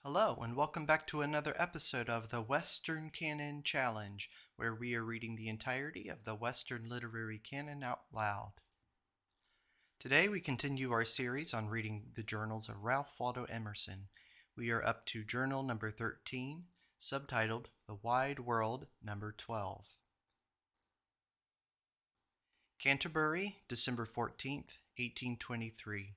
Hello, and welcome back to another episode of the Western Canon Challenge, where we are reading the entirety of the Western literary canon out loud. Today we continue our series on reading the journals of Ralph Waldo Emerson. We are up to journal number 13, subtitled The Wide World, number 12. Canterbury, December 14th, 1823.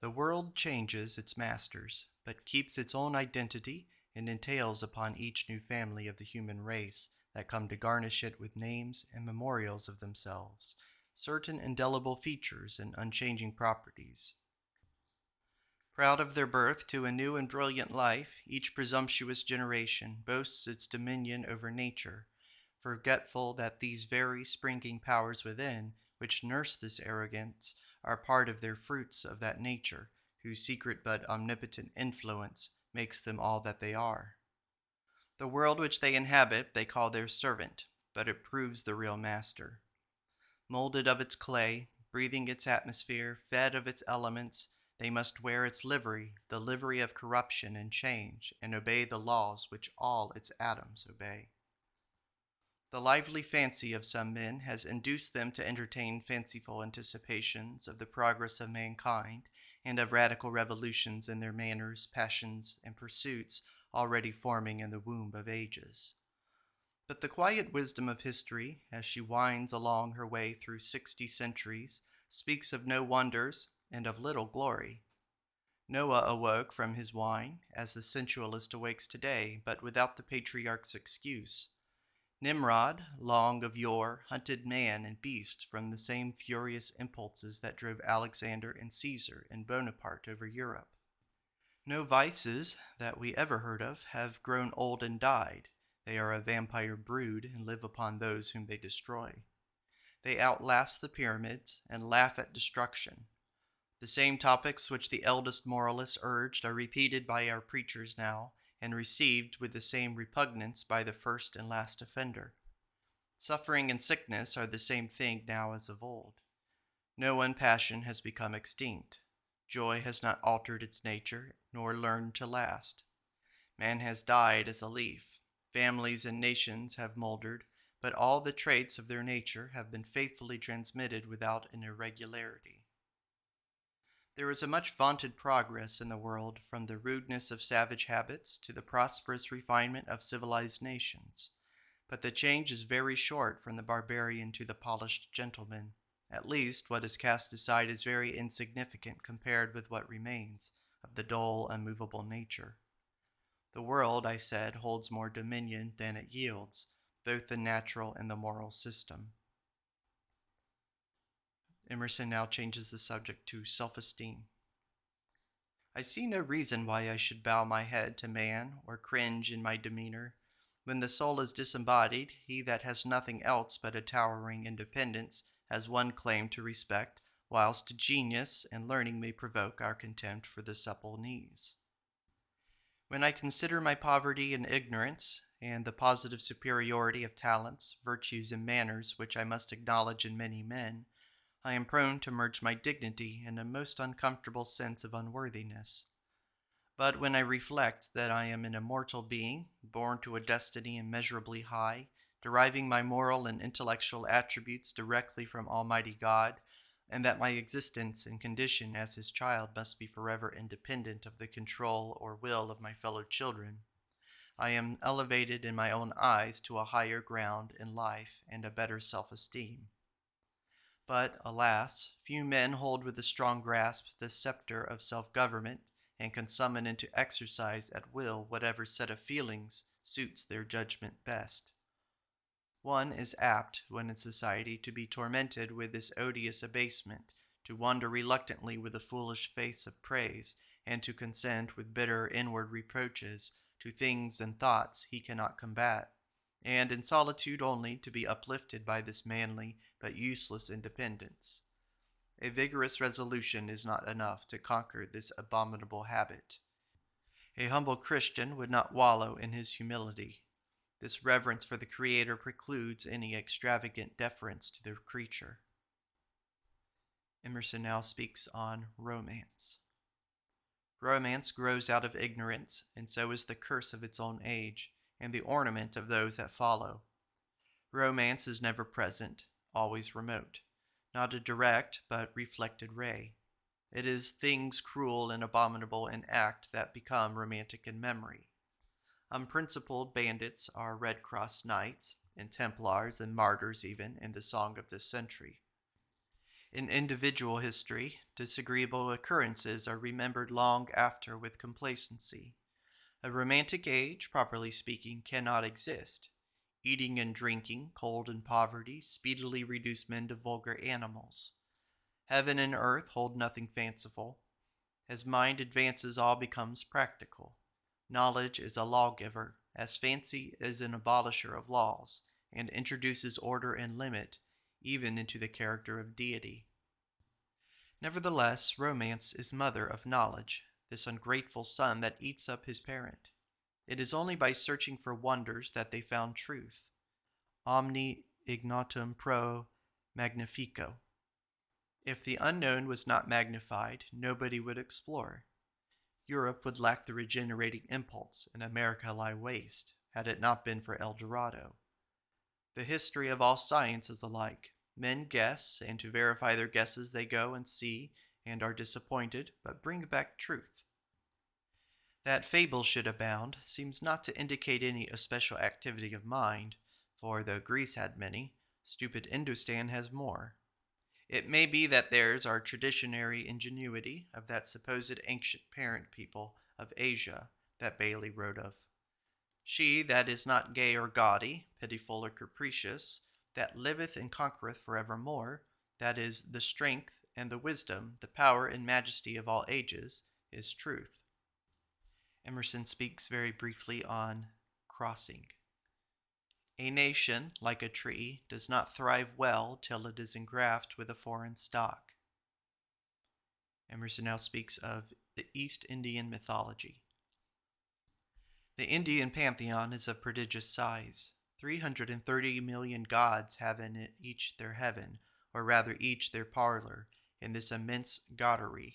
The world changes its masters, but keeps its own identity and entails upon each new family of the human race that come to garnish it with names and memorials of themselves, certain indelible features and unchanging properties. Proud of their birth to a new and brilliant life, each presumptuous generation boasts its dominion over nature, forgetful that these very springing powers within, which nurse this arrogance, are part of their fruits of that nature, whose secret but omnipotent influence makes them all that they are. The world which they inhabit they call their servant, but it proves the real master. Molded of its clay, breathing its atmosphere, fed of its elements, they must wear its livery, the livery of corruption and change, and obey the laws which all its atoms obey. The lively fancy of some men has induced them to entertain fanciful anticipations of the progress of mankind and of radical revolutions in their manners, passions, and pursuits already forming in the womb of ages. But the quiet wisdom of history, as she winds along her way through 60 centuries, speaks of no wonders and of little glory. Noah awoke from his wine, as the sensualist awakes today, but without the patriarch's excuse. Nimrod, long of yore, hunted man and beast from the same furious impulses that drove Alexander and Caesar and Bonaparte over Europe. No vices that we ever heard of have grown old and died. They are a vampire brood and live upon those whom they destroy. They outlast the pyramids and laugh at destruction. The same topics which the eldest moralists urged are repeated by our preachers now, and received with the same repugnance by the first and last offender. Suffering and sickness are the same thing now as of old. No one passion has become extinct. Joy has not altered its nature, nor learned to last. Man has died as a leaf. Families and nations have moldered, but all the traits of their nature have been faithfully transmitted without an irregularity. There is a much vaunted progress in the world, from the rudeness of savage habits to the prosperous refinement of civilized nations. But the change is very short from the barbarian to the polished gentleman. At least, what is cast aside is very insignificant compared with what remains of the dull, unmovable nature. The world, I said, holds more dominion than it yields, both the natural and the moral system. Emerson now changes the subject to self-esteem. I see no reason why I should bow my head to man or cringe in my demeanor. When the soul is disembodied, he that has nothing else but a towering independence has one claim to respect, whilst genius and learning may provoke our contempt for the supple knees. When I consider my poverty and ignorance, and the positive superiority of talents, virtues, and manners which I must acknowledge in many men, I am prone to merge my dignity in a most uncomfortable sense of unworthiness. But when I reflect that I am an immortal being, born to a destiny immeasurably high, deriving my moral and intellectual attributes directly from Almighty God, and that my existence and condition as His child must be forever independent of the control or will of my fellow children, I am elevated in my own eyes to a higher ground in life and a better self-esteem. But, alas, few men hold with a strong grasp the scepter of self-government, and can summon into exercise at will whatever set of feelings suits their judgment best. One is apt, when in society, to be tormented with this odious abasement, to wander reluctantly with a foolish face of praise, and to consent with bitter inward reproaches to things and thoughts he cannot combat, and in solitude only to be uplifted by this manly but useless independence. A vigorous resolution is not enough to conquer this abominable habit. A humble Christian would not wallow in his humility. This reverence for the Creator precludes any extravagant deference to the creature. Emerson now speaks on romance. Romance grows out of ignorance, and so is the curse of its own age, and the ornament of those that follow. Romance is never present, always remote, not a direct but reflected ray. It is things cruel and abominable in act that become romantic in memory. Unprincipled bandits are Red Cross knights, and Templars and martyrs even in the song of this century. In individual history, disagreeable occurrences are remembered long after with complacency. A romantic age, properly speaking, cannot exist. Eating and drinking, cold and poverty, speedily reduce men to vulgar animals. Heaven and earth hold nothing fanciful. As mind advances, all becomes practical. Knowledge is a lawgiver, as fancy is an abolisher of laws, and introduces order and limit, even into the character of deity. Nevertheless, romance is mother of knowledge, this ungrateful son that eats up his parent. It is only by searching for wonders that they found truth. Omni ignotum pro magnifico. If the unknown was not magnified, nobody would explore. Europe would lack the regenerating impulse, and America lie waste, had it not been for El Dorado. The history of all science is alike. Men guess, and to verify their guesses they go and see, and are disappointed, but bring back truth. That fable should abound seems not to indicate any especial activity of mind, for though Greece had many, stupid Hindustan has more. It may be that theirs are traditionary ingenuity of that supposed ancient parent people of Asia that Bailey wrote of. She that is not gay or gaudy, pitiful or capricious, that liveth and conquereth forevermore, that is the strength and the wisdom, the power and majesty of all ages, is truth. Emerson speaks very briefly on crossing. A nation, like a tree, does not thrive well till it is engrafted with a foreign stock. Emerson now speaks of the East Indian mythology. The Indian pantheon is of prodigious size. 330 million gods have in it each their heaven, or rather each their parlor, in this immense goddery.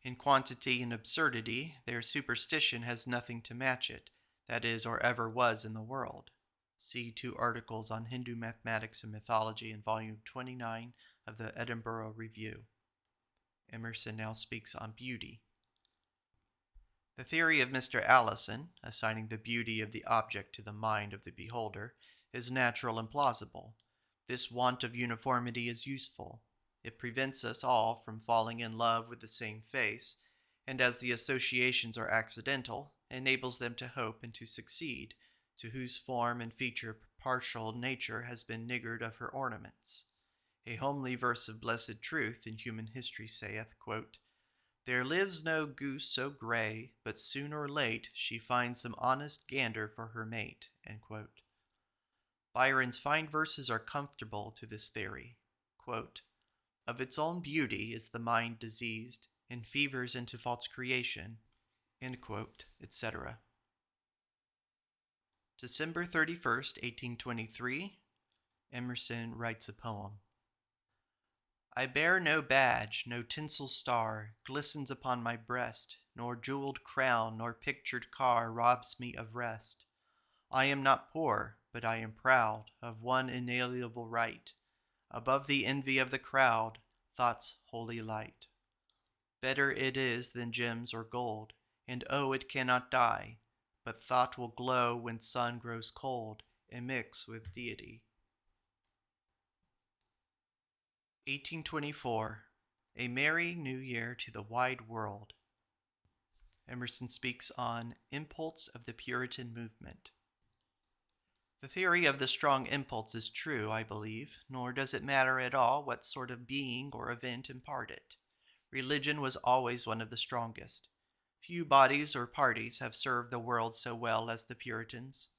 In quantity and absurdity, their superstition has nothing to match it, that is, or ever was in the world. See 2 articles on Hindu mathematics and mythology in volume 29 of the Edinburgh Review. Emerson now speaks on beauty. The theory of Mr. Allison, assigning the beauty of the object to the mind of the beholder, is natural and plausible. This want of uniformity is useful. It prevents us all from falling in love with the same face, and as the associations are accidental, enables them to hope and to succeed, to whose form and feature partial nature has been niggard of her ornaments. A homely verse of blessed truth in human history saith, quote, "There lives no goose so gray, but soon or late she finds some honest gander for her mate." End quote. Byron's fine verses are comfortable to this theory. Quote, "Of its own beauty is the mind diseased, and fevers into false creation," end quote, etc. December 31st, 1823, Emerson writes a poem. I bear no badge, no tinsel star glistens upon my breast, nor jeweled crown nor pictured car robs me of rest. I am not poor, but I am proud of one inalienable right, above the envy of the crowd, thought's holy light. Better it is than gems or gold, and oh, it cannot die, but thought will glow when sun grows cold, and mix with deity. 1824. A Merry New Year to the Wide World. Emerson speaks on impulse of the Puritan movement. The theory of the strong impulse is true, I believe, nor does it matter at all what sort of being or event impart it. Religion was always one of the strongest. Few bodies or parties have served the world so well as the Puritans.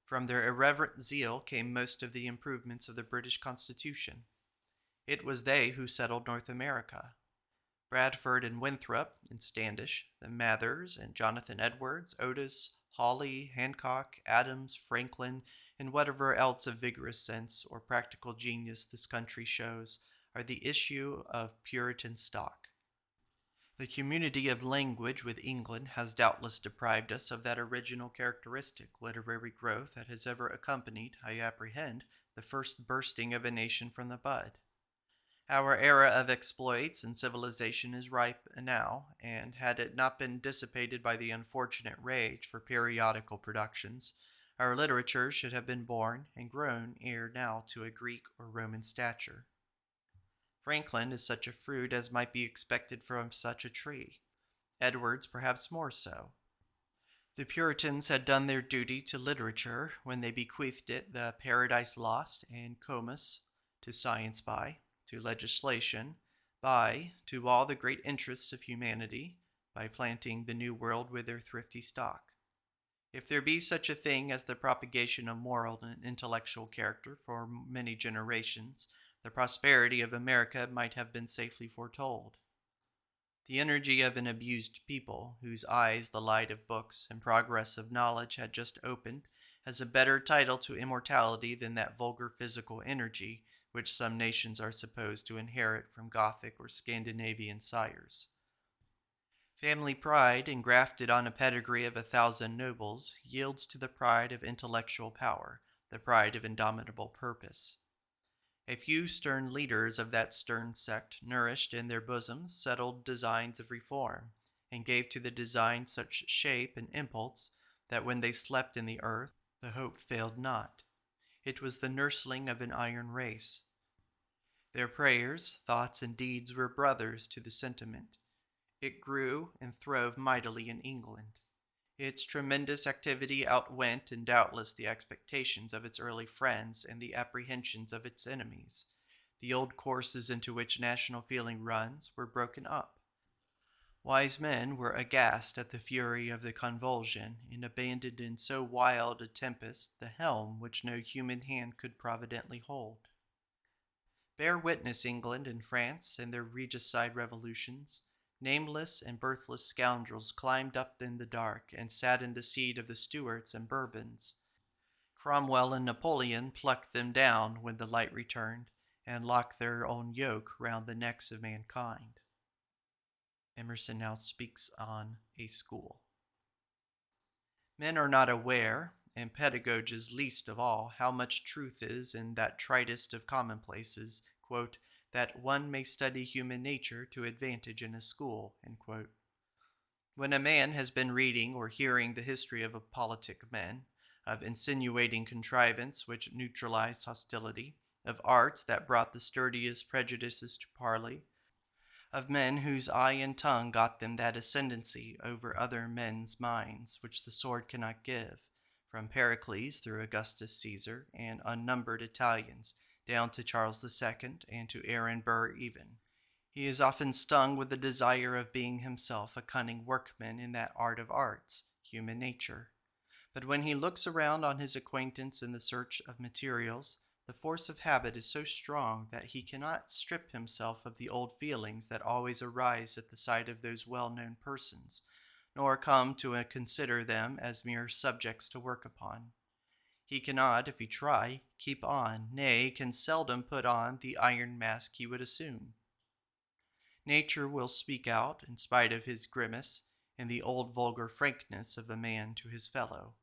From their irreverent zeal came most of the improvements of the British Constitution. It was they who settled North America. Bradford and Winthrop and Standish, the Mathers and Jonathan Edwards, Otis, Hawley, Hancock, Adams, Franklin, and whatever else of vigorous sense or practical genius this country shows, are the issue of Puritan stock. The community of language with England has doubtless deprived us of that original characteristic literary growth that has ever accompanied, I apprehend, the first bursting of a nation from the bud. Our era of exploits and civilization is ripe now, and had it not been dissipated by the unfortunate rage for periodical productions, our literature should have been born and grown ere now to a Greek or Roman stature. Franklin is such a fruit as might be expected from such a tree. Edwards perhaps more so. The Puritans had done their duty to literature when they bequeathed it the Paradise Lost and Comus, to science by, to legislation, by, to all the great interests of humanity, by planting the New World with their thrifty stock. If there be such a thing as the propagation of moral and intellectual character for many generations, the prosperity of America might have been safely foretold. The energy of an abused people, whose eyes the light of books and progress of knowledge had just opened, has a better title to immortality than that vulgar physical energy which some nations are supposed to inherit from Gothic or Scandinavian sires. Family pride, engrafted on a pedigree of 1,000 nobles, yields to the pride of intellectual power, the pride of indomitable purpose. A few stern leaders of that stern sect nourished in their bosoms settled designs of reform, and gave to the design such shape and impulse that when they slept in the earth, the hope failed not. It was the nursling of an iron race. Their prayers, thoughts, and deeds were brothers to the sentiment. It grew and throve mightily in England. Its tremendous activity outwent and doubtless the expectations of its early friends and the apprehensions of its enemies. The old courses into which national feeling runs were broken up. Wise men were aghast at the fury of the convulsion, and abandoned in so wild a tempest the helm which no human hand could providently hold. Bear witness England and France and their regicide revolutions. Nameless and birthless scoundrels climbed up in the dark and sat in the seat of the Stuarts and Bourbons. Cromwell and Napoleon plucked them down when the light returned, and locked their own yoke round the necks of mankind. Emerson now speaks on a school. Men are not aware, and pedagogues least of all, how much truth is in that tritest of commonplaces, quote, that one may study human nature to advantage in a school. When a man has been reading or hearing the history of politic men, of insinuating contrivance which neutralized hostility, of arts that brought the sturdiest prejudices to parley, of men whose eye and tongue got them that ascendancy over other men's minds which the sword cannot give, from Pericles through Augustus Caesar and unnumbered Italians, down to Charles II and to Aaron Burr even. He is often stung with the desire of being himself a cunning workman in that art of arts, human nature. But when he looks around on his acquaintance in the search of materials, the force of habit is so strong that he cannot strip himself of the old feelings that always arise at the sight of those well-known persons, nor come to consider them as mere subjects to work upon. He cannot, if he try, keep on, nay, can seldom put on the iron mask he would assume. Nature will speak out, in spite of his grimace, in the old vulgar frankness of a man to his fellow.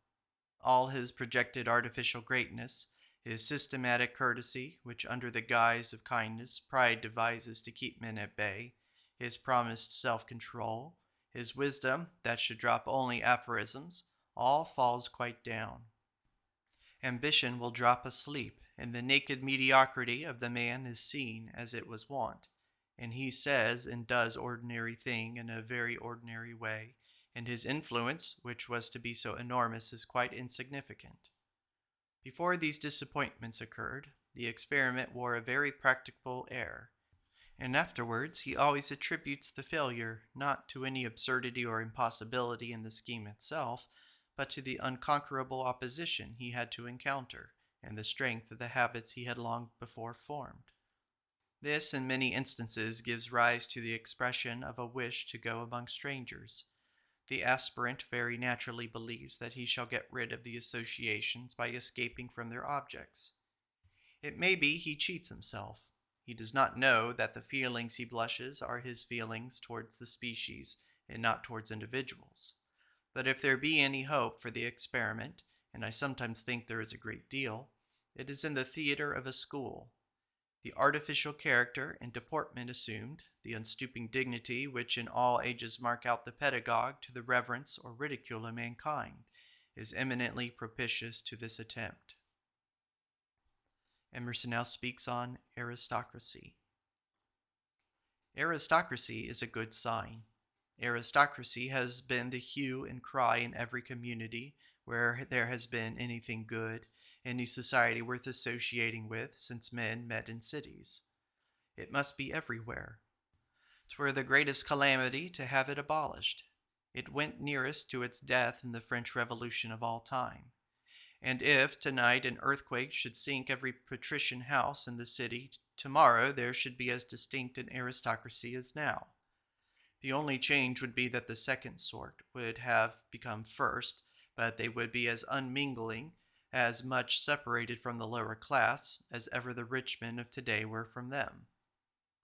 All his projected artificial greatness, his systematic courtesy, which under the guise of kindness pride devises to keep men at bay, his promised self-control, his wisdom that should drop only aphorisms, all falls quite down. Ambition will drop asleep, and the naked mediocrity of the man is seen as it was wont, and he says and does ordinary thing in a very ordinary way, and his influence, which was to be so enormous, is quite insignificant. Before these disappointments occurred, the experiment wore a very practicable air, and afterwards he always attributes the failure not to any absurdity or impossibility in the scheme itself, but to the unconquerable opposition he had to encounter, and the strength of the habits he had long before formed. This, in many instances, gives rise to the expression of a wish to go among strangers. The aspirant very naturally believes that he shall get rid of the associations by escaping from their objects. It may be he cheats himself. He does not know that the feelings he blushes are his feelings towards the species and not towards individuals. But if there be any hope for the experiment, and I sometimes think there is a great deal, it is in the theater of a school. The artificial character and deportment assumed, the unstooping dignity which in all ages mark out the pedagogue to the reverence or ridicule of mankind, is eminently propitious to this attempt. Emerson now speaks on aristocracy. Aristocracy is a good sign. Aristocracy has been the hue and cry in every community where there has been anything good, any society worth associating with since men met in cities. It must be everywhere. 'Twere the greatest calamity to have it abolished. It went nearest to its death in the French Revolution of all time. And if tonight an earthquake should sink every patrician house in the city, tomorrow there should be as distinct an aristocracy as now. The only change would be that the second sort would have become first, but they would be as unmingling, as much separated from the lower class, as ever the rich men of today were from them.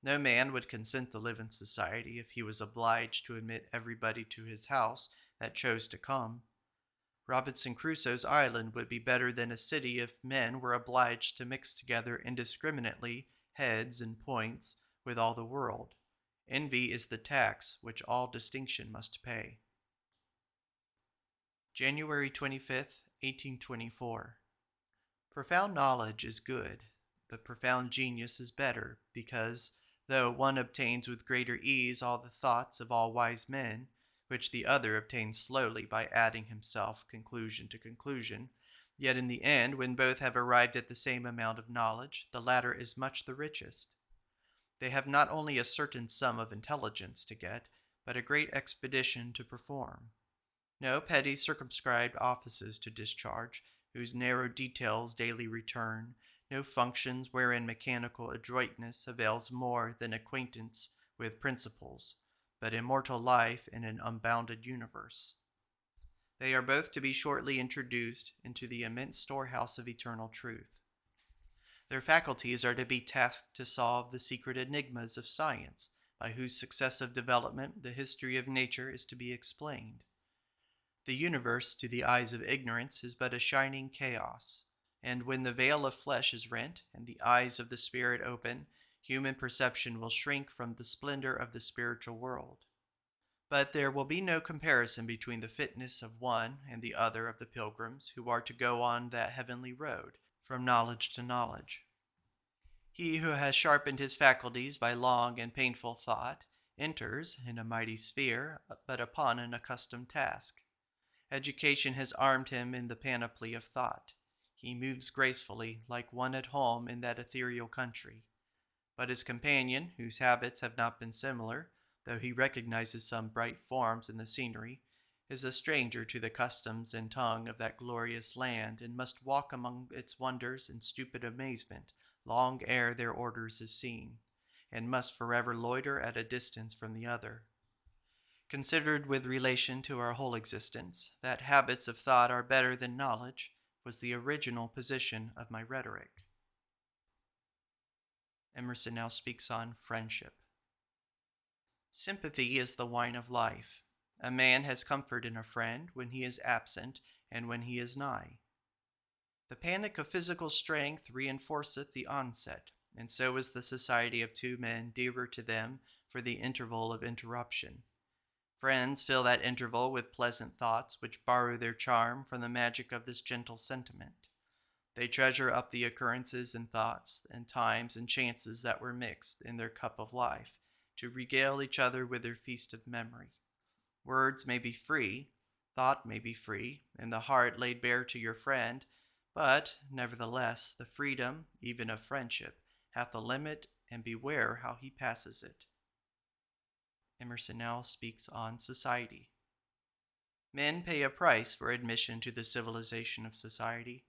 No man would consent to live in society if he was obliged to admit everybody to his house that chose to come. Robinson Crusoe's island would be better than a city if men were obliged to mix together indiscriminately heads and points with all the world. Envy is the tax which all distinction must pay. January 25th, 1824. Profound knowledge is good, but profound genius is better, because, though one obtains with greater ease all the thoughts of all wise men, which the other obtains slowly by adding himself conclusion to conclusion, yet in the end, when both have arrived at the same amount of knowledge, the latter is much the richest. They have not only a certain sum of intelligence to get, but a great expedition to perform. No petty circumscribed offices to discharge, whose narrow details daily return, no functions wherein mechanical adroitness avails more than acquaintance with principles, but immortal life in an unbounded universe. They are both to be shortly introduced into the immense storehouse of eternal truth. Their faculties are to be tasked to solve the secret enigmas of science, by whose successive development the history of nature is to be explained. The universe, to the eyes of ignorance, is but a shining chaos, and when the veil of flesh is rent and the eyes of the spirit open, human perception will shrink from the splendor of the spiritual world. But there will be no comparison between the fitness of one and the other of the pilgrims who are to go on that heavenly road, from knowledge to knowledge. He who has sharpened his faculties by long and painful thought enters in a mighty sphere, but upon an accustomed task. Education has armed him in the panoply of thought. He moves gracefully, like one at home in that ethereal country. But his companion, whose habits have not been similar, though he recognizes some bright forms in the scenery, is a stranger to the customs and tongue of that glorious land, and must walk among its wonders in stupid amazement, long ere their orders is seen, and must forever loiter at a distance from the other. Considered with relation to our whole existence, that habits of thought are better than knowledge was the original position of my rhetoric. Emerson now speaks on friendship. Sympathy is the wine of life. A man has comfort in a friend when he is absent and when he is nigh. The panic of physical strength reinforceth the onset, and so is the society of two men dearer to them for the interval of interruption. Friends fill that interval with pleasant thoughts which borrow their charm from the magic of this gentle sentiment. They treasure up the occurrences and thoughts and times and chances that were mixed in their cup of life, to regale each other with their feast of memory. Words may be free, thought may be free, and the heart laid bare to your friend, but, nevertheless, the freedom, even of friendship, hath a limit, and beware how he passes it. Emerson now speaks on society. Men pay a price for admission to the civilization of society.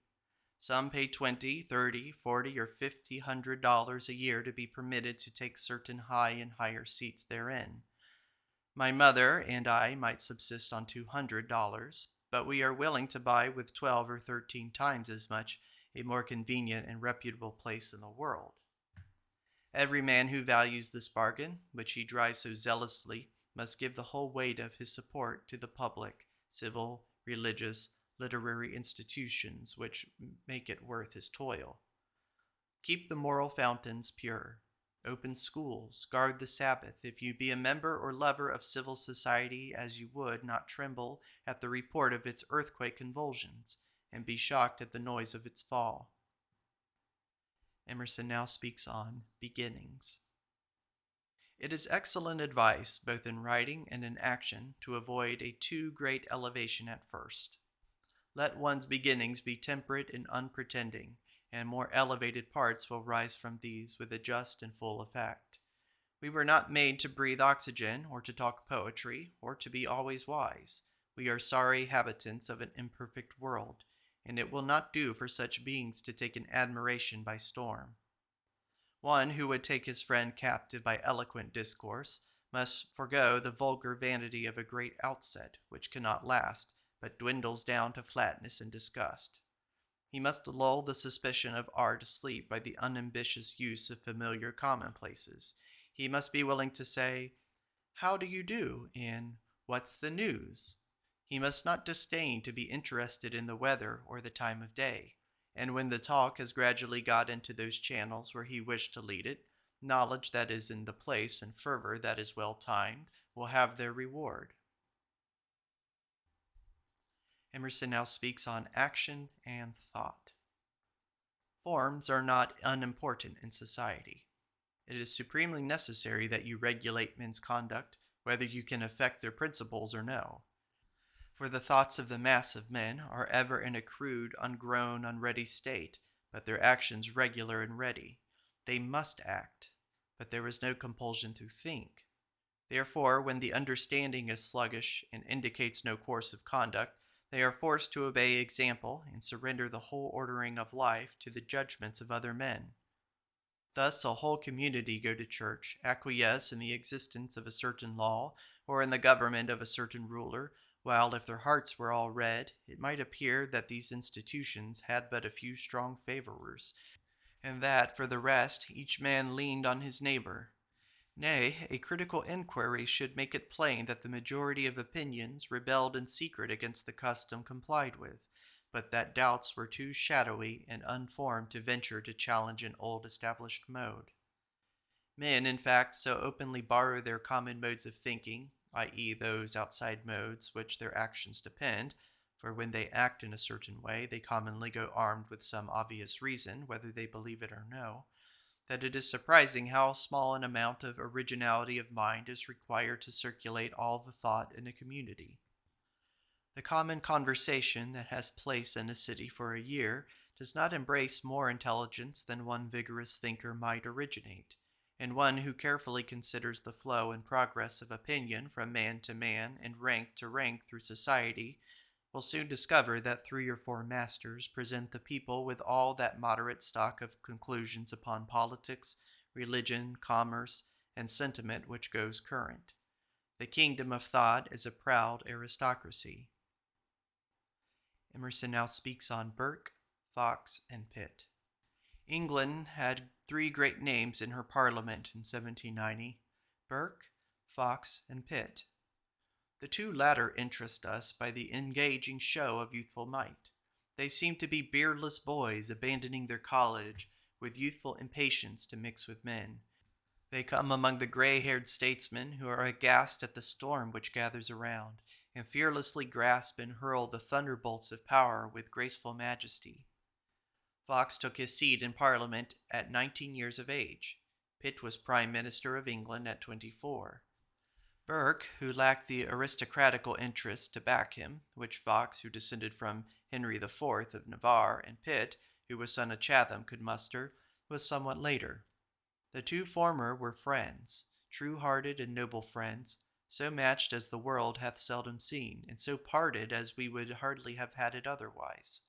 Some pay $20, $30, $40, or $50 a year to be permitted to take certain high and higher seats therein. My mother and I might subsist on $200, but we are willing to buy with 12 or 13 times as much a more convenient and reputable place in the world. Every man who values this bargain, which he drives so zealously, must give the whole weight of his support to the public, civil, religious, literary institutions which make it worth his toil. Keep the moral fountains pure. Open schools, guard the Sabbath, if you be a member or lover of civil society, as you would not tremble at the report of its earthquake convulsions, and be shocked at the noise of its fall. Emerson now speaks on beginnings. It is excellent advice, both in writing and in action, to avoid a too great elevation at first. Let one's beginnings be temperate and unpretending, and more elevated parts will rise from these with a just and full effect. We were not made to breathe oxygen, or to talk poetry, or to be always wise. We are sorry habitants of an imperfect world, and it will not do for such beings to take an admiration by storm. One who would take his friend captive by eloquent discourse must forego the vulgar vanity of a great outset, which cannot last, but dwindles down to flatness and disgust. He must lull the suspicion of art asleep by the unambitious use of familiar commonplaces. He must be willing to say, "How do you do?" in "What's the news?" He must not disdain to be interested in the weather or the time of day. And when the talk has gradually got into those channels where he wished to lead it, knowledge that is in the place and fervor that is well timed will have their reward. Emerson now speaks on action and thought. Forms are not unimportant in society. It is supremely necessary that you regulate men's conduct, whether you can affect their principles or no. For the thoughts of the mass of men are ever in a crude, ungrown, unready state, but their actions regular and ready. They must act, but there is no compulsion to think. Therefore, when the understanding is sluggish and indicates no course of conduct, they are forced to obey example and surrender the whole ordering of life to the judgments of other men. Thus a whole community go to church, acquiesce in the existence of a certain law, or in the government of a certain ruler, while if their hearts were all red, it might appear that these institutions had but a few strong favorers, and that, for the rest, each man leaned on his neighbor. Nay, a critical inquiry should make it plain that the majority of opinions rebelled in secret against the custom complied with, but that doubts were too shadowy and unformed to venture to challenge an old established mode. Men, in fact, so openly borrow their common modes of thinking, i.e., those outside modes which their actions depend, for when they act in a certain way, they commonly go armed with some obvious reason, whether they believe it or no, that it is surprising how small an amount of originality of mind is required to circulate all the thought in a community. The common conversation that has place in a city for a year does not embrace more intelligence than one vigorous thinker might originate, and one who carefully considers the flow and progress of opinion from man to man and rank to rank through society will soon discover that 3 or 4 masters present the people with all that moderate stock of conclusions upon politics, religion, commerce, and sentiment which goes current. The kingdom of thought is a proud aristocracy. Emerson now speaks on Burke, Fox, and Pitt. England had 3 great names in her parliament in 1790, Burke, Fox, and Pitt. The 2 latter interest us by the engaging show of youthful might. They seem to be beardless boys abandoning their college with youthful impatience to mix with men. They come among the gray-haired statesmen who are aghast at the storm which gathers around, and fearlessly grasp and hurl the thunderbolts of power with graceful majesty. Fox took his seat in Parliament at 19 years of age. Pitt was Prime Minister of England at 24. Burke, who lacked the aristocratical interest to back him, which Fox, who descended from Henry IV of Navarre, and Pitt, who was son of Chatham, could muster, was somewhat later. The 2 former were friends, true-hearted and noble friends, so matched as the world hath seldom seen, and so parted as we would hardly have had it otherwise.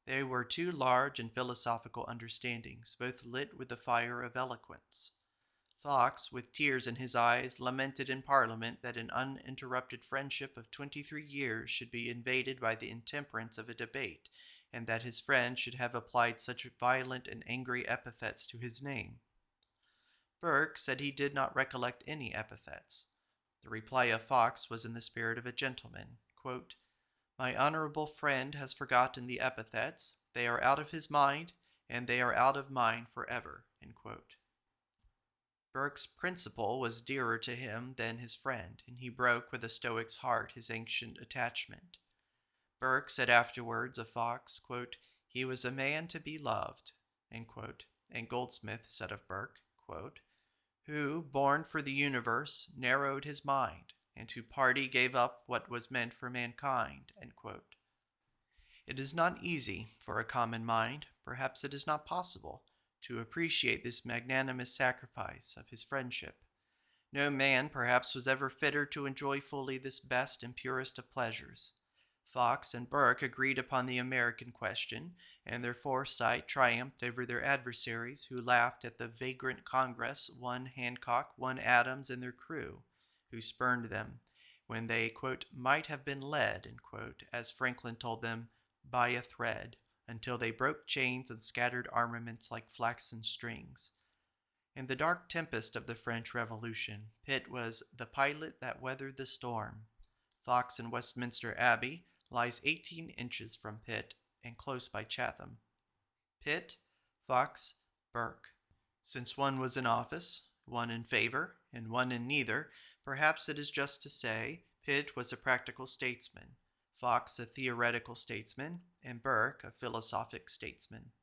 They were 2 large and philosophical understandings, both lit with the fire of eloquence. Fox, with tears in his eyes, lamented in Parliament that an uninterrupted friendship of 23 years should be invaded by the intemperance of a debate, and that his friend should have applied such violent and angry epithets to his name. Burke said he did not recollect any epithets. The reply of Fox was in the spirit of a gentleman. Quote, "My honorable friend has forgotten the epithets. They are out of his mind, and they are out of mine forever." End quote. Burke's principle was dearer to him than his friend, and he broke with a Stoic's heart his ancient attachment. Burke said afterwards of Fox, quote, "He was a man to be loved," end quote. And Goldsmith said of Burke, quote, "Who, born for the universe, narrowed his mind, and to party gave up what was meant for mankind." End quote. It is not easy for a common mind, perhaps it is not possible, to appreciate this magnanimous sacrifice of his friendship. No man, perhaps, was ever fitter to enjoy fully this best and purest of pleasures. Fox and Burke agreed upon the American question, and their foresight triumphed over their adversaries, who laughed at the vagrant Congress, one Hancock, one Adams, and their crew, who spurned them when they, quote, "might have been led," end quote, as Franklin told them, "by a thread," until they broke chains and scattered armaments like flaxen strings. In the dark tempest of the French Revolution, Pitt was the pilot that weathered the storm. Fox in Westminster Abbey lies 18 inches from Pitt and close by Chatham. Pitt, Fox, Burke. Since one was in office, one in favor, and one in neither, perhaps it is just to say Pitt was a practical statesman, Fox a theoretical statesman, and Burke a philosophic statesman.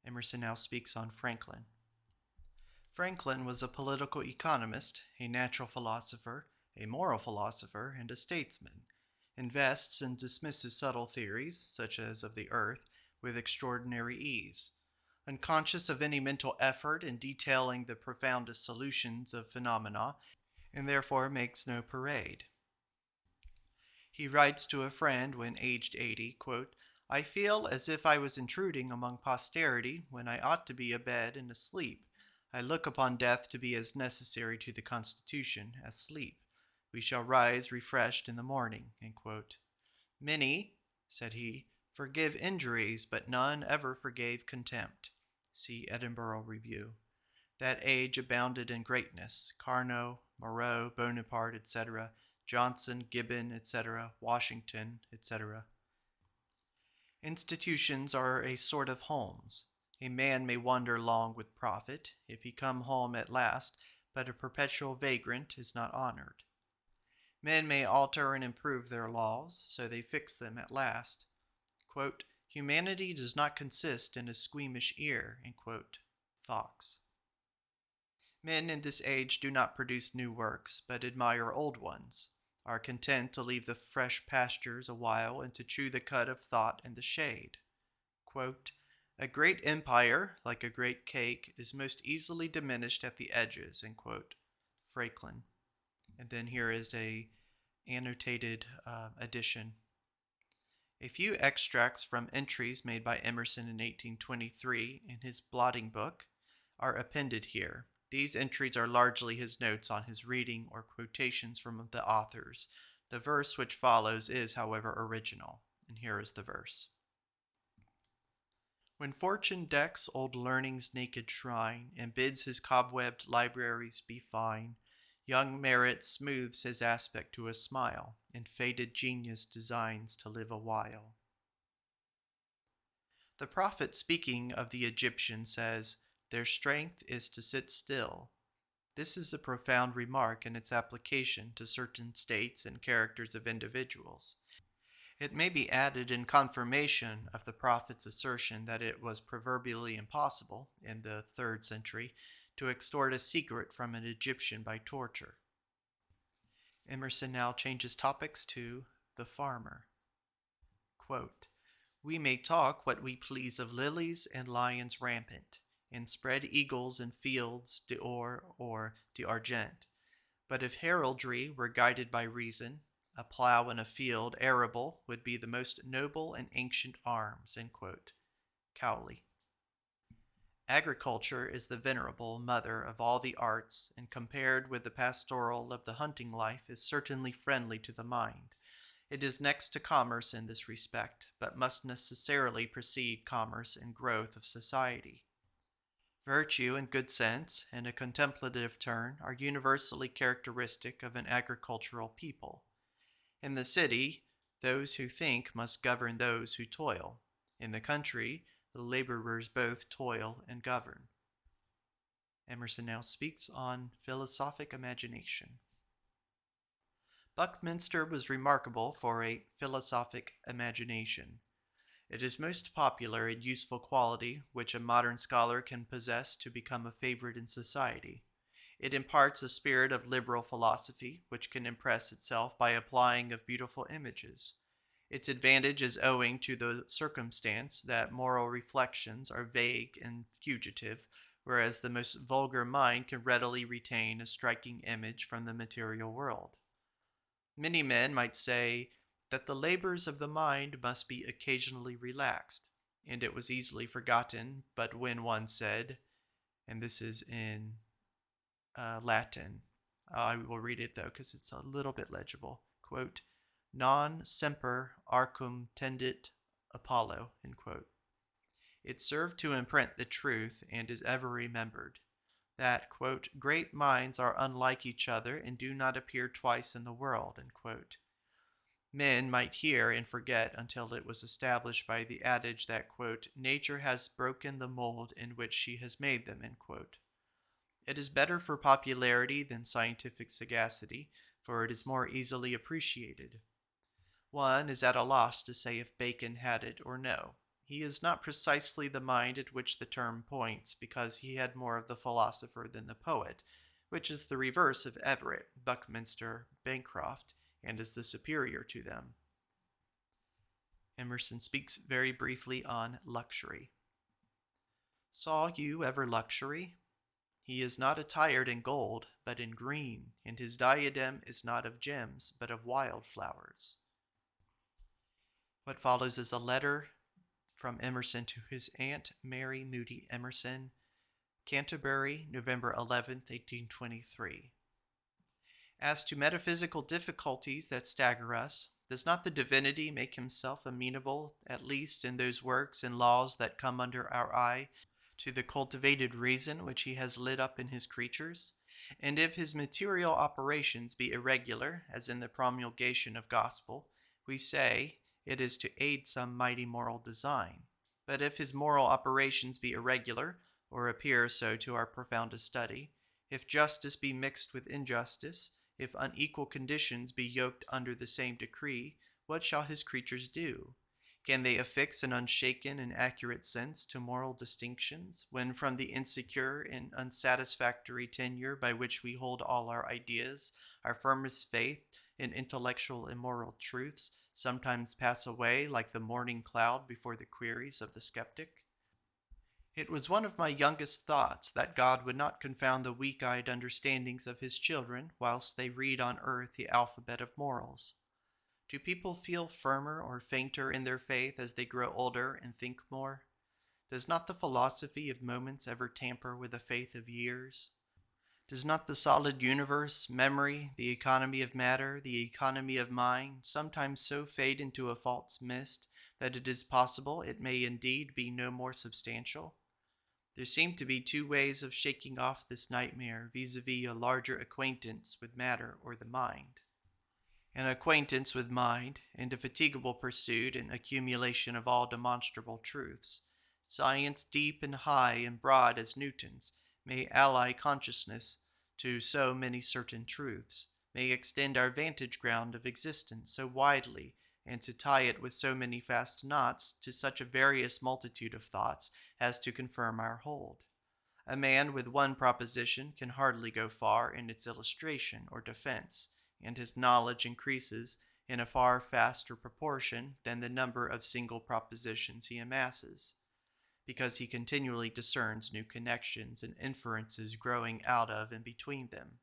Emerson now speaks on Franklin. Franklin was a political economist, a natural philosopher, a moral philosopher, and a statesman. Invests and dismisses subtle theories, such as of the earth, with extraordinary ease. Unconscious of any mental effort in detailing the profoundest solutions of phenomena, and therefore makes no parade. He writes to a friend when aged 80, quote, "I feel as if I was intruding among posterity when I ought to be abed and asleep. I look upon death to be as necessary to the constitution as sleep. We shall rise refreshed in the morning." End quote. "Many," said he, "forgive injuries, but none ever forgave contempt." See Edinburgh Review. That age abounded in greatness. Carnot, Moreau, Bonaparte, etc., Johnson, Gibbon, etc., Washington, etc. Institutions are a sort of homes. A man may wander long with profit, if he come home at last, but a perpetual vagrant is not honored. Men may alter and improve their laws, so they fix them at last. Quote, "Humanity does not consist in a squeamish ear," end quote. Fox. Men in this age do not produce new works, but admire old ones, are content to leave the fresh pastures a while and to chew the cud of thought in the shade. Quote, "A great empire, like a great cake, is most easily diminished at the edges," end quote. Franklin. And then here is a annotated edition. A few extracts from entries made by Emerson in 1823 in his blotting book are appended here. These entries are largely his notes on his reading or quotations from the authors. The verse which follows is, however, original, and here is the verse. "When fortune decks old learning's naked shrine, and bids his cobwebbed libraries be fine, young merit smooths his aspect to a smile, and faded genius designs to live a while." The prophet, speaking of the Egyptians, says, "Their strength is to sit still." This is a profound remark in its application to certain states and characters of individuals. It may be added in confirmation of the prophet's assertion that it was proverbially impossible, in the 3rd century, to extort a secret from an Egyptian by torture. Emerson now changes topics to the farmer. Quote, "We may talk what we please of lilies and lions rampant, and spread eagles in fields d'or or d'argent. But if heraldry were guided by reason, a plough in a field arable would be the most noble and ancient arms." End quote. Cowley. Agriculture is the venerable mother of all the arts, and compared with the pastoral of the hunting life is certainly friendly to the mind. It is next to commerce in this respect, but must necessarily precede commerce in growth of society. Virtue and good sense and a contemplative turn are universally characteristic of an agricultural people. In the city, those who think must govern those who toil. In the country, the laborers both toil and govern. Emerson now speaks on philosophic imagination. Buckminster was remarkable for a philosophic imagination. It is most popular and useful quality which a modern scholar can possess to become a favorite in society. It imparts a spirit of liberal philosophy which can impress itself by applying of beautiful images. Its advantage is owing to the circumstance that moral reflections are vague and fugitive, whereas the most vulgar mind can readily retain a striking image from the material world. Many men might say that the labors of the mind must be occasionally relaxed, and it was easily forgotten but when one said, and this is in Latin. I will read it though because it's a little bit legible. Quote, non semper arcum tendit Apollo, end quote. It served to imprint the truth and is ever remembered that, quote, great minds are unlike each other and do not appear twice in the world, end quote. Men might hear and forget until it was established by the adage that, quote, nature has broken the mold in which she has made them, end quote. It is better for popularity than scientific sagacity, for it is more easily appreciated. One is at a loss to say if Bacon had it or no. He is not precisely the mind at which the term points, because he had more of the philosopher than the poet, which is the reverse of Everett, Buckminster, Bancroft, and is the superior to them. Emerson speaks very briefly on luxury. Saw you ever luxury? He is not attired in gold, but in green, and his diadem is not of gems, but of wild flowers. What follows is a letter from Emerson to his Aunt Mary Moody Emerson, Canterbury, November 11th, 1823. As to metaphysical difficulties that stagger us, does not the divinity make himself amenable, at least in those works and laws that come under our eye, to the cultivated reason which he has lit up in his creatures? And if his material operations be irregular, as in the promulgation of gospel, we say it is to aid some mighty moral design. But if his moral operations be irregular, or appear so to our profoundest study, if justice be mixed with injustice, if unequal conditions be yoked under the same decree, what shall his creatures do? Can they affix an unshaken and accurate sense to moral distinctions, when from the insecure and unsatisfactory tenure by which we hold all our ideas, our firmest faith in intellectual and moral truths sometimes pass away like the morning cloud before the queries of the skeptic? It was one of my youngest thoughts that God would not confound the weak-eyed understandings of his children whilst they read on earth the alphabet of morals. Do people feel firmer or fainter in their faith as they grow older and think more? Does not the philosophy of moments ever tamper with the faith of years? Does not the solid universe, memory, the economy of matter, the economy of mind, sometimes so fade into a false mist that it is possible it may indeed be no more substantial? There seem to be two ways of shaking off this nightmare vis-a-vis a larger acquaintance with matter or the mind. An acquaintance with mind, and a fatigable pursuit and accumulation of all demonstrable truths. Science deep and high and broad as Newton's may ally consciousness to so many certain truths, may extend our vantage ground of existence so widely, and to tie it with so many fast knots to such a various multitude of thoughts as to confirm our hold. A man with one proposition can hardly go far in its illustration or defense, and his knowledge increases in a far faster proportion than the number of single propositions he amasses, because he continually discerns new connections and inferences growing out of and between them.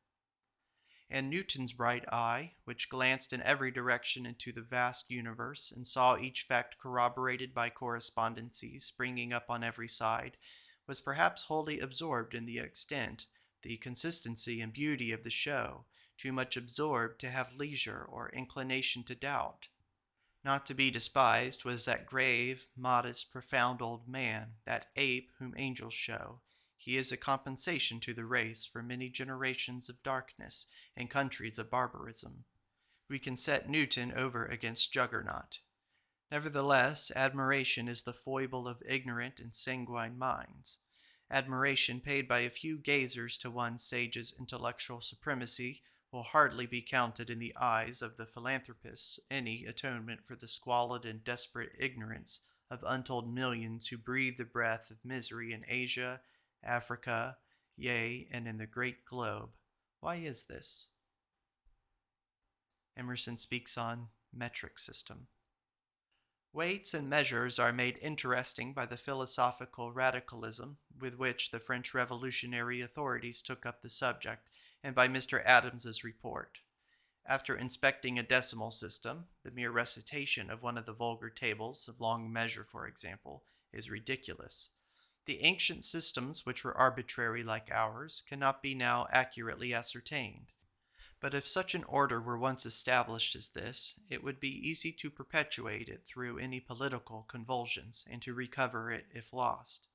And Newton's bright eye, which glanced in every direction into the vast universe and saw each fact corroborated by correspondencies springing up on every side, was perhaps wholly absorbed in the extent, the consistency and beauty of the show, too much absorbed to have leisure or inclination to doubt. Not to be despised was that grave, modest, profound old man, that ape whom angels show. He is a compensation to the race for many generations of darkness and countries of barbarism. We can set Newton over against Juggernaut. Nevertheless, admiration is the foible of ignorant and sanguine minds. Admiration paid by a few gazers to one sage's intellectual supremacy will hardly be counted in the eyes of the philanthropists any atonement for the squalid and desperate ignorance of untold millions who breathe the breath of misery in Asia, Africa, yea, and in the great globe. Why is this? Emerson speaks on metric system. Weights and measures are made interesting by the philosophical radicalism with which the French revolutionary authorities took up the subject, and by Mr. Adams's report. After inspecting a decimal system, the mere recitation of one of the vulgar tables of long measure, for example, is ridiculous. The ancient systems, which were arbitrary like ours, cannot be now accurately ascertained. But if such an order were once established as this, it would be easy to perpetuate it through any political convulsions, and to recover it if lost.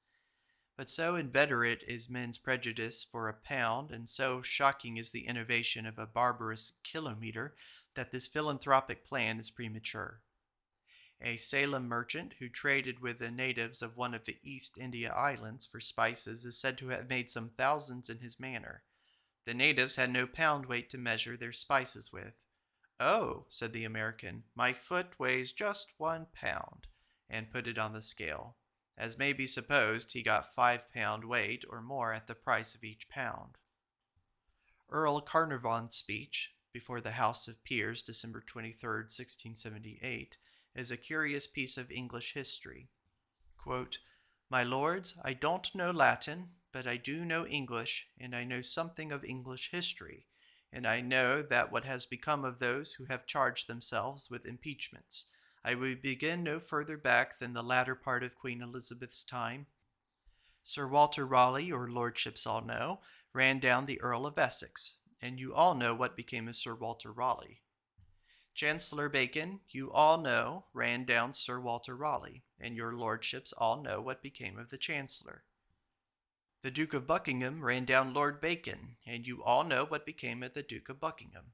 But so inveterate is men's prejudice for a pound, and so shocking is the innovation of a barbarous kilometer, that this philanthropic plan is premature. A Salem merchant who traded with the natives of one of the East India Islands for spices is said to have made some thousands in his manner. The natives had no pound weight to measure their spices with. "Oh," said the American, "my foot weighs just 1 pound," and put it on the scale. As may be supposed, he got 5 pound weight or more at the price of each pound. Earl Carnarvon's speech before the House of Peers, December 23, 1678, is a curious piece of English history. Quote, "My lords, I don't know Latin, but I do know English, and I know something of English history, and I know that what has become of those who have charged themselves with impeachments. I will begin no further back than the latter part of Queen Elizabeth's time. Sir Walter Raleigh, your lordships all know, ran down the Earl of Essex, and you all know what became of Sir Walter Raleigh. Chancellor Bacon, you all know, ran down Sir Walter Raleigh, and your lordships all know what became of the Chancellor. The Duke of Buckingham ran down Lord Bacon, and you all know what became of the Duke of Buckingham.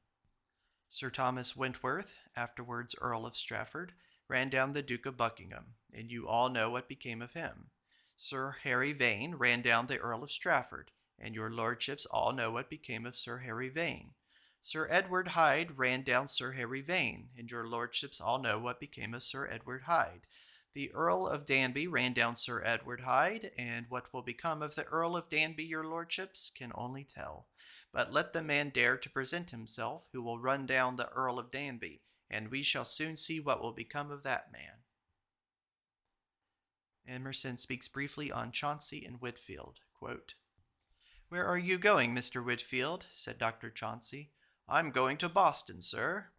Sir Thomas Wentworth, afterwards Earl of Strafford, ran down the Duke of Buckingham, and you all know what became of him. Sir Harry Vane ran down the Earl of Strafford, and your lordships all know what became of Sir Harry Vane. Sir Edward Hyde ran down Sir Harry Vane, and your lordships all know what became of Sir Edward Hyde. The Earl of Danby ran down Sir Edward Hyde, and what will become of the Earl of Danby, your lordships, can only tell. But let the man dare to present himself who will run down the Earl of Danby, and we shall soon see what will become of that man." Emerson speaks briefly on Chauncey and Whitfield. Quote, "Where are you going, Mr. Whitfield?" said Dr. Chauncey. "I'm going to Boston, sir."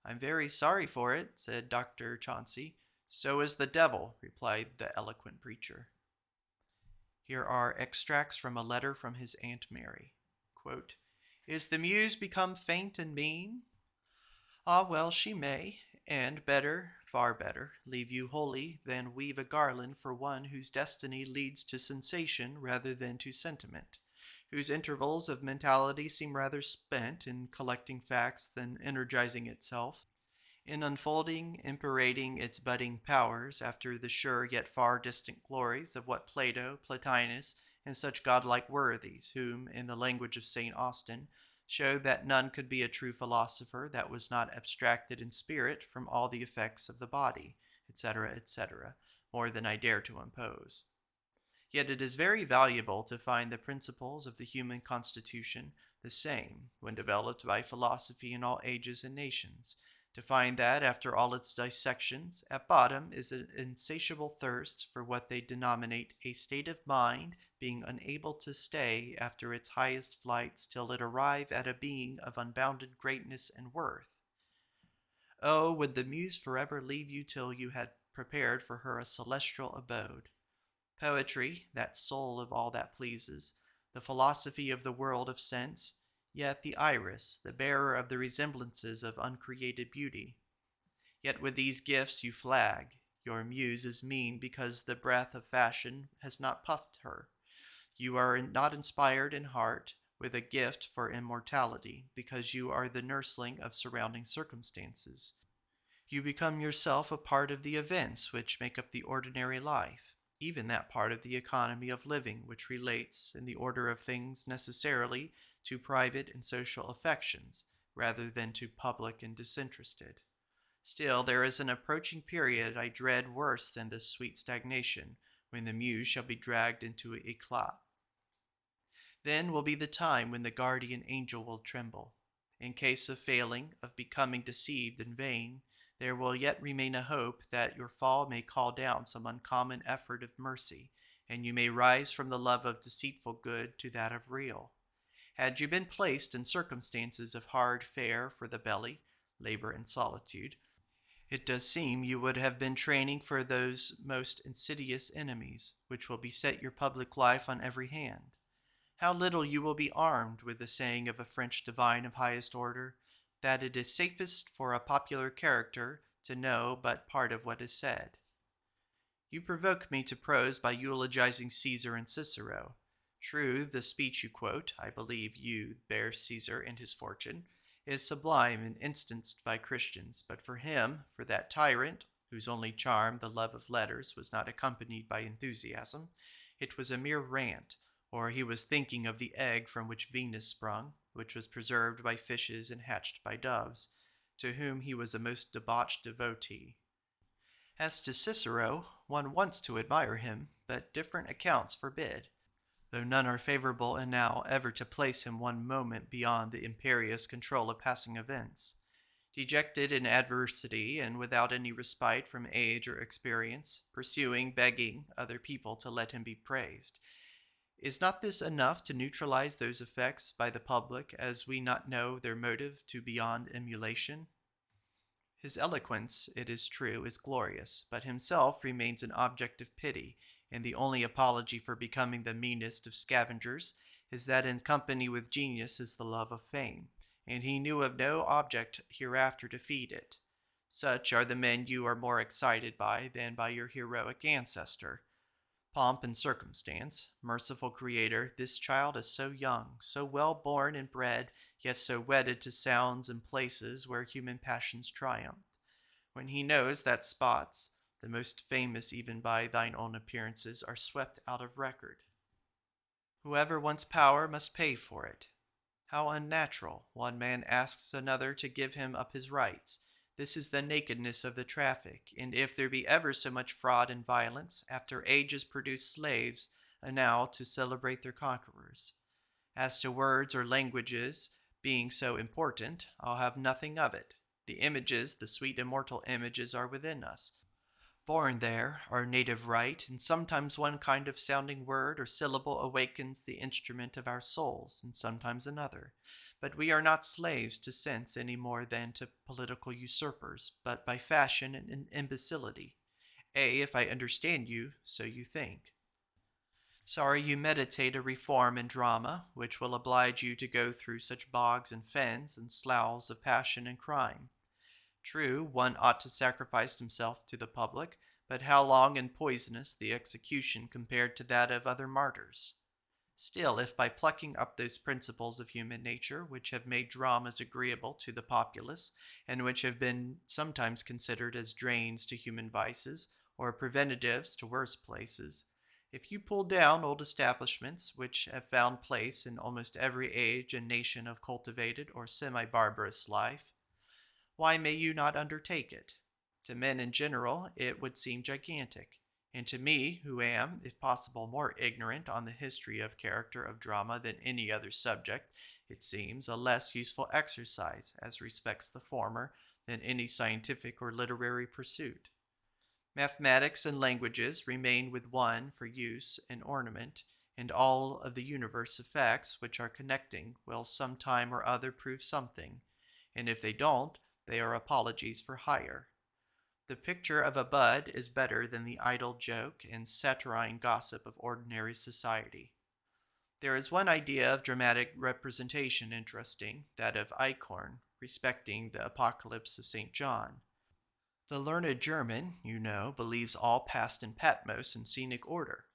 "I'm very sorry for it," said Dr. Chauncey. "So is the devil," replied the eloquent preacher. Here are extracts from a letter from his Aunt Mary. Quote, "Is the muse become faint and mean? Ah, well, she may, and better, far better, leave you wholly than weave a garland for one whose destiny leads to sensation rather than to sentiment, whose intervals of mentality seem rather spent in collecting facts than energizing itself, in unfolding, imperating its budding powers after the sure yet far distant glories of what Plato, Plotinus, and such godlike worthies, whom, in the language of St. Austin, showed that none could be a true philosopher that was not abstracted in spirit from all the effects of the body, etc., etc., more than I dare to impose. Yet it is very valuable to find the principles of the human constitution the same when developed by philosophy in all ages and nations, to find that, after all its dissections, at bottom is an insatiable thirst for what they denominate a state of mind being unable to stay after its highest flights till it arrive at a being of unbounded greatness and worth. Oh, would the muse forever leave you till you had prepared for her a celestial abode! Poetry, that soul of all that pleases, the philosophy of the world of sense, yet the iris, the bearer of the resemblances of uncreated beauty. Yet with these gifts you flag. Your muse is mean because the breath of fashion has not puffed her. You are not inspired in heart with a gift for immortality because you are the nursling of surrounding circumstances. You become yourself a part of the events which make up the ordinary life, even that part of the economy of living which relates in the order of things necessarily to private and social affections rather than to public and disinterested. Still, there is an approaching period I dread worse than this sweet stagnation, when the muse shall be dragged into éclat. Then will be the time when the guardian angel will tremble. In case of failing, of becoming deceived in vain, there will yet remain a hope that your fall may call down some uncommon effort of mercy, and you may rise from the love of deceitful good to that of real. Had you been placed in circumstances of hard fare for the belly, labor and solitude, it does seem you would have been training for those most insidious enemies, which will beset your public life on every hand. How little you will be armed with the saying of a French divine of highest order, that it is safest for a popular character to know but part of what is said. You provoke me to prose by eulogizing Caesar and Cicero. True, the speech you quote, I believe you bear Caesar and his fortune, is sublime and instanced by Christians, but for him, for that tyrant, whose only charm, the love of letters, was not accompanied by enthusiasm, it was a mere rant, or he was thinking of the egg from which Venus sprung, which was preserved by fishes and hatched by doves, to whom he was a most debauched devotee. As to Cicero, one wants to admire him, but different accounts forbid, though none are favorable enow ever to place him one moment beyond the imperious control of passing events. Dejected in adversity and without any respite from age or experience, pursuing, begging other people to let him be praised. Is not this enough to neutralize those effects by the public, as we not know their motive to beyond emulation? His eloquence, it is true, is glorious, but himself remains an object of pity, and the only apology for becoming the meanest of scavengers is that in company with genius is the love of fame, and he knew of no object hereafter to feed it. Such are the men you are more excited by than by your heroic ancestor. Pomp and circumstance, merciful Creator, this child is so young, so well born and bred, yet so wedded to sounds and places where human passions triumph. When he knows that spots, the most famous even by thine own appearances, are swept out of record. Whoever wants power must pay for it. How unnatural! One man asks another to give him up his rights. This is the nakedness of the traffic, and if there be ever so much fraud and violence, after ages produce slaves enow to celebrate their conquerors. As to words or languages being so important, I'll have nothing of it. The images, the sweet immortal images, are within us. Born there, our native right, and sometimes one kind of sounding word or syllable awakens the instrument of our souls, and sometimes another. But we are not slaves to sense any more than to political usurpers, but by fashion and imbecility. If I understand you, so you think. Sorry you meditate a reform in drama, which will oblige you to go through such bogs and fens and sloughs of passion and crime. True, one ought to sacrifice himself to the public, but how long and poisonous the execution compared to that of other martyrs. Still, if by plucking up those principles of human nature which have made dramas agreeable to the populace, and which have been sometimes considered as drains to human vices, or preventives to worse places, if you pull down old establishments which have found place in almost every age and nation of cultivated or semi-barbarous life, why may you not undertake it? To men in general it would seem gigantic, and to me, who am, if possible, more ignorant on the history of character of drama than any other subject, it seems a less useful exercise, as respects the former, than any scientific or literary pursuit. Mathematics and languages remain with one for use and ornament, and all of the universe effects which are connecting will some time or other prove something, and if they don't, they are apologies for hire. The picture of a bud is better than the idle joke and saturnine gossip of ordinary society. There is one idea of dramatic representation interesting, that of Eichhorn, respecting the Apocalypse of St. John. The learned German, you know, believes all passed in Patmos in scenic order.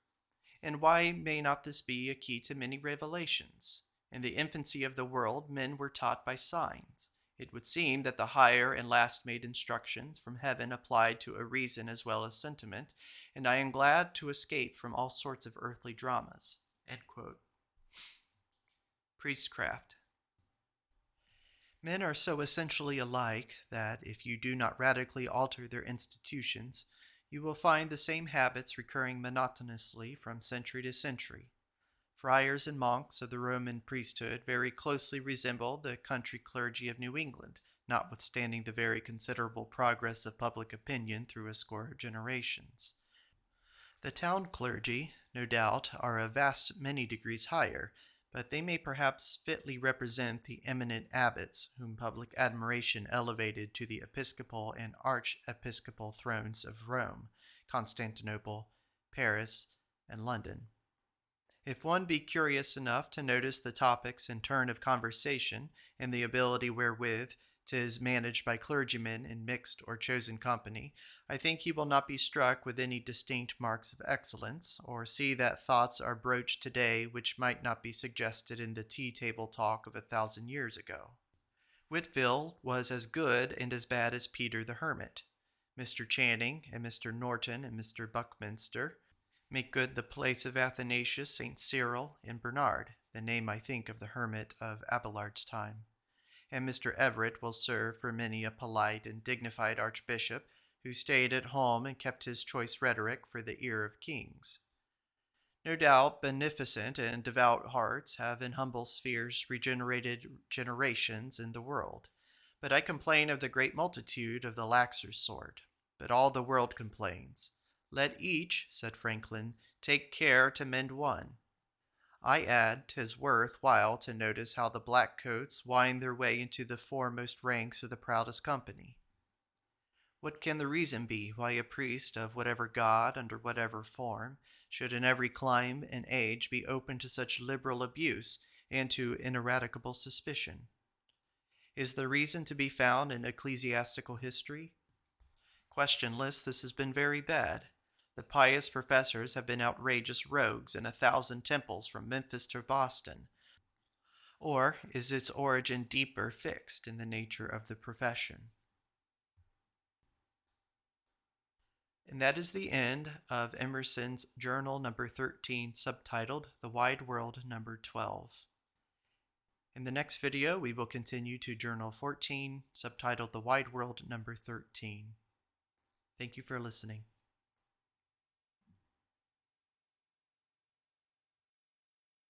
And why may not this be a key to many revelations? In the infancy of the world, men were taught by signs. It would seem that the higher and last made instructions from heaven applied to a reason as well as sentiment, and I am glad to escape from all sorts of earthly dramas. End quote. Priestcraft. Men are so essentially alike that if you do not radically alter their institutions, you will find the same habits recurring monotonously from century to century. Friars and monks of the Roman priesthood very closely resembled the country clergy of New England, notwithstanding the very considerable progress of public opinion through a score of generations. The town clergy, no doubt, are a vast many degrees higher, but they may perhaps fitly represent the eminent abbots whom public admiration elevated to the episcopal and archiepiscopal thrones of Rome, Constantinople, Paris, and London. If one be curious enough to notice the topics and turn of conversation, and the ability wherewith 'tis managed by clergymen in mixed or chosen company, I think he will not be struck with any distinct marks of excellence, or see that thoughts are broached today which might not be suggested in the tea-table talk of 1,000 years ago. Whitfield was as good and as bad as Peter the Hermit. Mr. Channing and Mr. Norton and Mr. Buckminster make good the place of Athanasius, St. Cyril, and Bernard, the name I think of the hermit of Abelard's time. And Mr. Everett will serve for many a polite and dignified archbishop who stayed at home and kept his choice rhetoric for the ear of kings. No doubt beneficent and devout hearts have in humble spheres regenerated generations in the world, but I complain of the great multitude of the laxer sort. But all the world complains. Let each, said Franklin, take care to mend one. I add, 'tis worth while to notice how the black-coats wind their way into the foremost ranks of the proudest company. What can the reason be why a priest of whatever god, under whatever form, should in every clime and age be open to such liberal abuse and to ineradicable suspicion? Is the reason to be found in ecclesiastical history? Questionless, this has been very bad. The pious professors have been outrageous rogues in 1,000 temples from Memphis to Boston. Or is its origin deeper fixed in the nature of the profession? And that is the end of Emerson's Journal number 13, subtitled The Wide World number 12. In the next video, we will continue to Journal 14, subtitled The Wide World number 13. Thank you for listening.